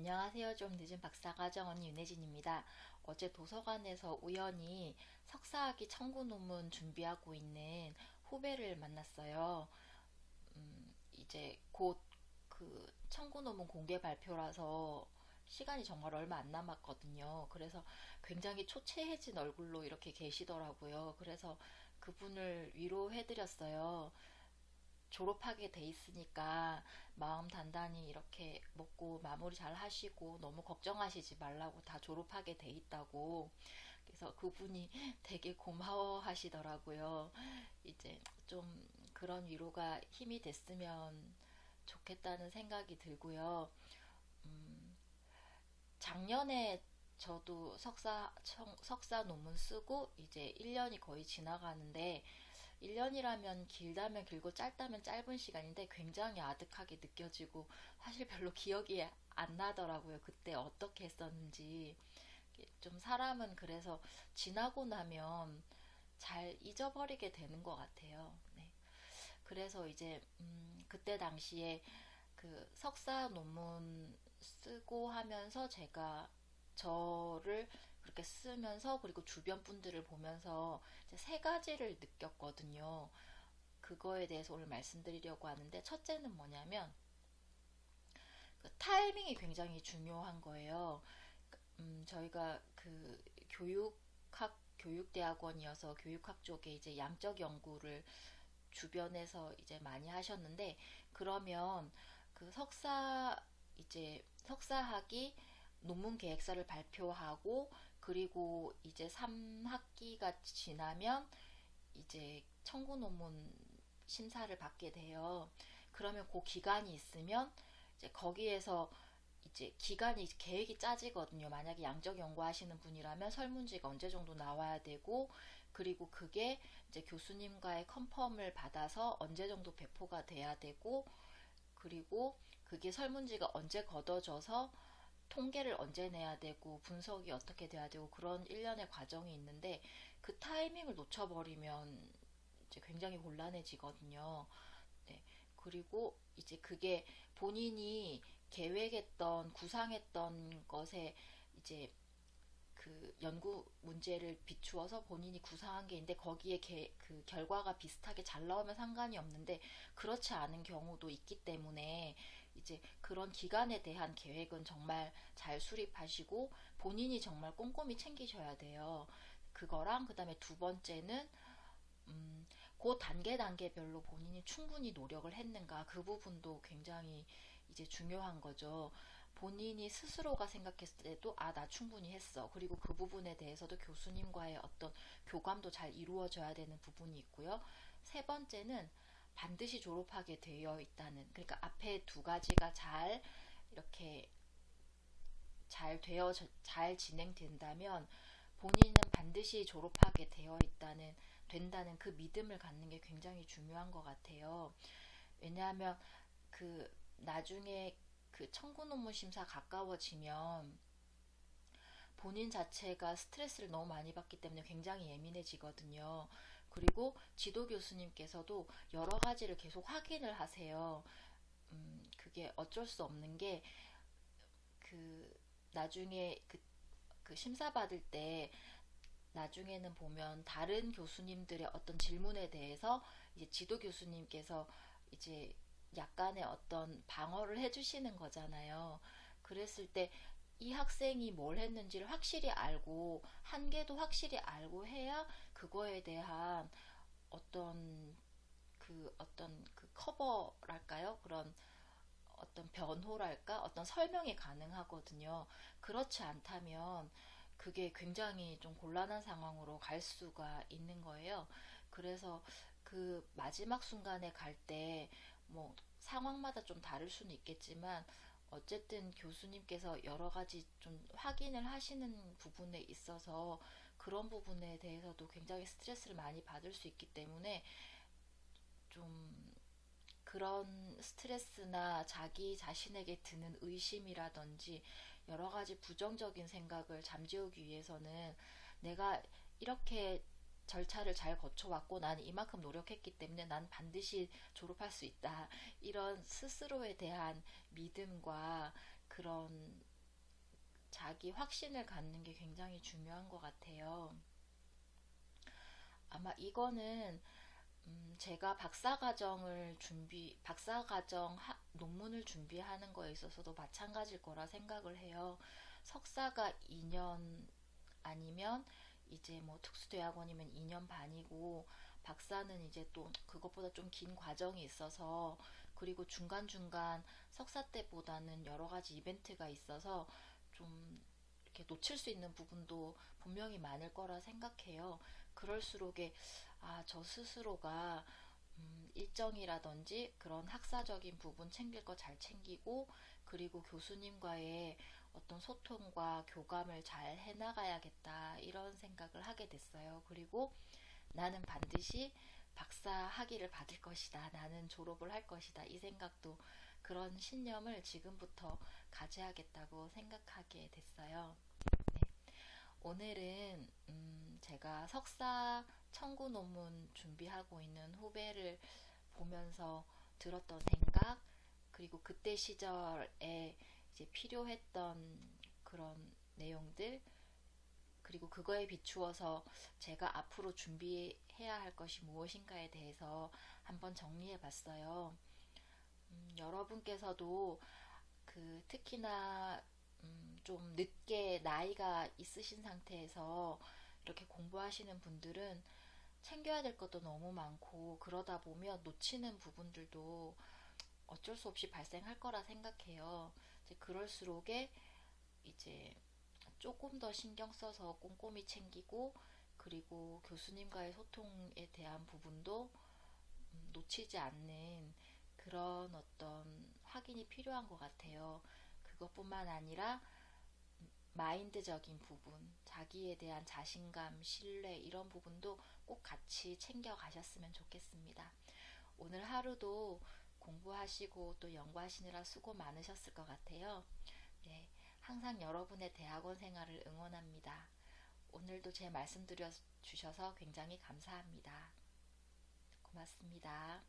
안녕하세요. 좀 늦은 박사과정 언니 윤혜진입니다. 어제 도서관에서 우연히 석사학위 청구 논문 준비하고 있는 후배를 만났어요. 이제 곧 그 청구 논문 공개 발표라서 시간이 정말 얼마 안 남았거든요. 그래서 굉장히 초췌해진 얼굴로 이렇게 계시더라고요. 그래서 그분을 위로해드렸어요. 졸업하게 돼 있으니까 마음 단단히 이렇게 먹고 마무리 잘 하시고 너무 걱정하시지 말라고, 다 졸업하게 돼 있다고. 그래서 그분이 되게 고마워 하시더라고요. 이제 좀 그런 위로가 힘이 됐으면 좋겠다는 생각이 들고요. 음, 작년에 저도 석사 논문 쓰고 이제 1년이 거의 지나가는데, 1년이라면 길다면 길고 짧다면 짧은 시간인데 굉장히 아득하게 느껴지고 사실 별로 기억이 안 나더라고요. 그때 어떻게 했었는지. 좀 사람은 그래서 지나고 나면 잘 잊어버리게 되는 것 같아요. 네. 그래서 이제 그때 당시에 그 석사 논문 쓰고 하면서 제가 저를 그렇게 쓰면서, 그리고 주변 분들을 보면서 이제 세 가지를 느꼈거든요. 그거에 대해서 오늘 말씀드리려고 하는데, 첫째는 뭐냐면 그 타이밍이 굉장히 중요한 거예요. 저희가 그 교육대학원이어서 교육학 쪽에 이제 양적 연구를 주변에서 이제 많이 하셨는데, 그러면 그 석사학위 논문 계획서를 발표하고, 그리고 이제 3학기가 지나면 이제 청구 논문 심사를 받게 돼요. 그러면 그 기간이 있으면 이제 거기에서 이제 기간이 계획이 짜지거든요. 만약에 양적 연구하시는 분이라면 설문지가 언제 정도 나와야 되고, 그리고 그게 이제 교수님과의 컨펌을 받아서 언제 정도 배포가 돼야 되고, 그리고 그게 설문지가 언제 걷어져서 통계를 언제 내야 되고 분석이 어떻게 돼야 되고, 그런 일련의 과정이 있는데 그 타이밍을 놓쳐버리면 이제 굉장히 곤란해지거든요. 네. 그리고 이제 그게 본인이 계획했던, 구상했던 것에 이제 그 연구 문제를 비추어서 본인이 구상한 게 있는데 거기에 그 결과가 비슷하게 잘 나오면 상관이 없는데, 그렇지 않은 경우도 있기 때문에 이제 그런 기간에 대한 계획은 정말 잘 수립하시고 본인이 정말 꼼꼼히 챙기셔야 돼요. 그거랑 그다음에 두 번째는 그 단계별로 본인이 충분히 노력을 했는가, 그 부분도 굉장히 이제 중요한 거죠. 본인이 스스로가 생각했을 때도 나 충분히 했어. 그리고 그 부분에 대해서도 교수님과의 어떤 교감도 잘 이루어져야 되는 부분이 있고요. 세 번째는 반드시 졸업하게 되어 있다는, 그러니까 앞에 두 가지가 잘 이렇게 잘 진행된다면 본인은 반드시 졸업하게 된다는 그 믿음을 갖는 게 굉장히 중요한 것 같아요. 왜냐하면 그 나중에 그 청구 논문 심사 가까워지면 본인 자체가 스트레스를 너무 많이 받기 때문에 굉장히 예민해지거든요. 그리고 지도 교수님께서도 여러 가지를 계속 확인을 하세요. 그게 어쩔 수 없는 게, 그 나중에 그 심사 받을 때 나중에는 보면 다른 교수님들의 어떤 질문에 대해서 이제 지도 교수님께서 이제 약간의 어떤 방어를 해주시는 거잖아요. 그랬을 때 이 학생이 뭘 했는지를 확실히 알고, 한계도 확실히 알고 해야 그거에 대한 어떤 어떤 커버랄까요? 그런 어떤 변호랄까? 어떤 설명이 가능하거든요. 그렇지 않다면 그게 굉장히 좀 곤란한 상황으로 갈 수가 있는 거예요. 그래서 그 마지막 순간에 갈 때 뭐 상황마다 좀 다를 수는 있겠지만, 어쨌든 교수님께서 여러 가지 좀 확인을 하시는 부분에 있어서 그런 부분에 대해서도 굉장히 스트레스를 많이 받을 수 있기 때문에, 좀 그런 스트레스나 자기 자신에게 드는 의심이라든지 여러 가지 부정적인 생각을 잠재우기 위해서는, 내가 이렇게 절차를 잘 거쳐왔고 난 이만큼 노력했기 때문에 난 반드시 졸업할 수 있다, 이런 스스로에 대한 믿음과 그런 자기 확신을 갖는 게 굉장히 중요한 것 같아요. 아마 이거는 제가 박사과정 논문을 준비하는 거에 있어서도 마찬가지일 거라 생각을 해요. 석사가 2년 아니면 이제 뭐 특수대학원이면 2년 반이고, 박사는 이제 또 그것보다 좀 긴 과정이 있어서, 그리고 중간중간 석사 때보다는 여러 가지 이벤트가 있어서 좀 이렇게 놓칠 수 있는 부분도 분명히 많을 거라 생각해요. 그럴수록에 저 스스로가 일정이라든지 그런 학사적인 부분 챙길 거 잘 챙기고, 그리고 교수님과의 어떤 소통과 교감을 잘 해나가야겠다, 이런 생각을 하게 됐어요. 그리고 나는 반드시 박사 학위를 받을 것이다, 나는 졸업을 할 것이다, 이 생각도, 그런 신념을 지금부터 가져야겠다고 생각하게 됐어요. 네. 오늘은 제가 석사 청구 논문 준비하고 있는 후배를 보면서 들었던 생각, 그리고 그때 시절에 이제 필요했던 그런 내용들, 그리고 그거에 비추어서 제가 앞으로 준비해야 할 것이 무엇인가에 대해서 한번 정리해 봤어요. 여러분께서도 특히나 좀 늦게 나이가 있으신 상태에서 이렇게 공부하시는 분들은 챙겨야 될 것도 너무 많고, 그러다 보면 놓치는 부분들도 어쩔 수 없이 발생할 거라 생각해요. 이제 그럴수록에 이제 조금 더 신경 써서 꼼꼼히 챙기고, 그리고 교수님과의 소통에 대한 부분도 놓치지 않는 그런 어떤 확인이 필요한 것 같아요. 그것뿐만 아니라 마인드적인 부분, 자기에 대한 자신감, 신뢰, 이런 부분도 꼭 같이 챙겨 가셨으면 좋겠습니다. 오늘 하루도 공부하시고 또 연구하시느라 수고 많으셨을 것 같아요. 네, 항상 여러분의 대학원 생활을 응원합니다. 오늘도 제 말씀 주셔서 굉장히 감사합니다. 고맙습니다.